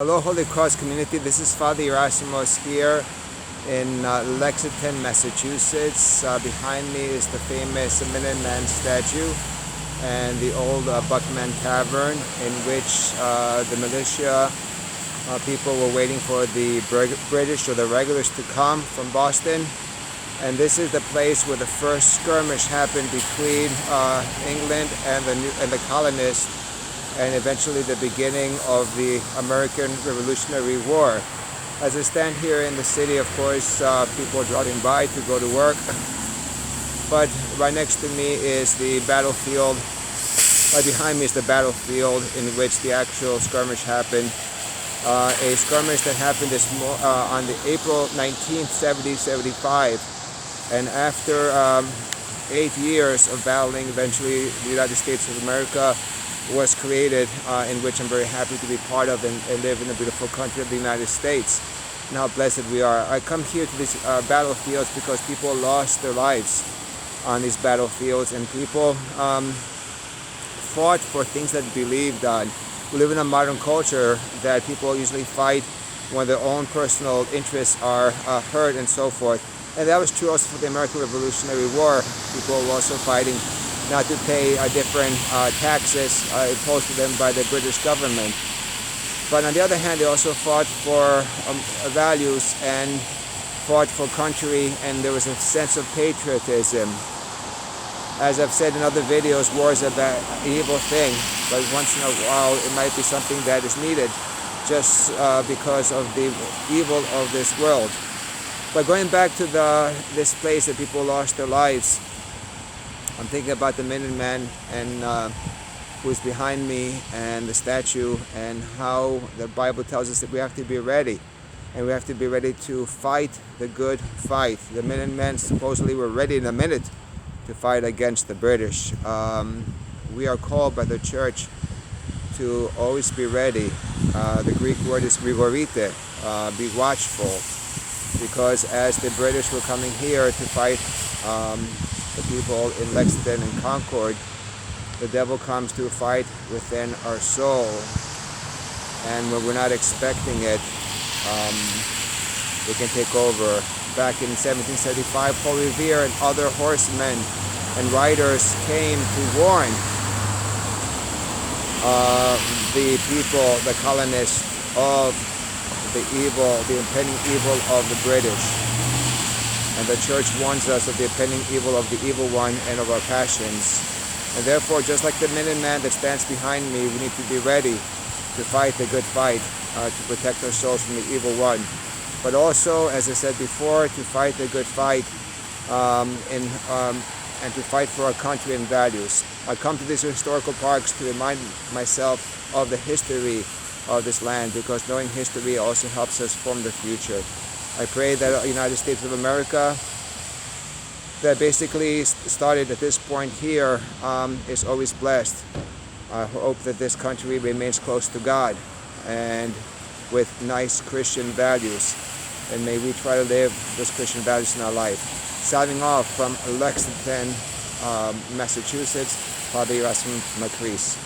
Hello, Holy Cross community. This is Father Gerasimos here in Lexington, Massachusetts. Behind me is the famous Minuteman statue and the old Buckman Tavern, in which the militia people were waiting for the British or the regulars to come from Boston. And this is the place where the first skirmish happened between England and the colonists, and eventually the beginning of the American Revolutionary War. As I stand here in the city, of course, people are driving by to go to work, but right next to me is the battlefield. Right behind me is the battlefield in which the actual skirmish happened. A skirmish that happened on the April 19th, 1775, and after 8 years of battling, eventually the United States of America was created, in which I'm very happy to be part of and live in the beautiful country of the United States, and how blessed we are. I come here to these battlefields because people lost their lives on these battlefields, and people fought for things that they believed on. We live in a modern culture that people usually fight when their own personal interests are hurt and so forth. And that was true also for the American Revolutionary War. People were also fighting not to pay different taxes imposed to them by the British government. But on the other hand, they also fought for values and fought for country, and there was a sense of patriotism. As I've said in other videos, war is an evil thing, but once in a while it might be something that is needed just because of the evil of this world. But going back to this place that people lost their lives, I'm thinking about the Minuteman and who's behind me and the statue, and how the Bible tells us that we have to be ready, and we have to be ready to fight the good fight. The Minutemen supposedly were ready in a minute to fight against the British. We are called by the church to always be ready. The Greek word is grigorite, be watchful, because as the British were coming here to fight the people in Lexington and Concord, the devil comes to fight within our soul, and when we're not expecting it, it can take over. Back in 1775, Paul Revere and other horsemen and riders came to warn the people, the colonists, of the impending evil of the British. And the church warns us of the impending evil of the evil one and of our passions. And therefore, just like the Minuteman that stands behind me, we need to be ready to fight the good fight, to protect our souls from the evil one. But also, as I said before, to fight the good fight and to fight for our country and values. I come to these historical parks to remind myself of the history of this land, because knowing history also helps us form the future. I pray that the United States of America, that basically started at this point here, is always blessed. I hope that this country remains close to God and with nice Christian values, and may we try to live those Christian values in our life. Signing off from Lexington, Massachusetts, Father Gerasimos, Makris.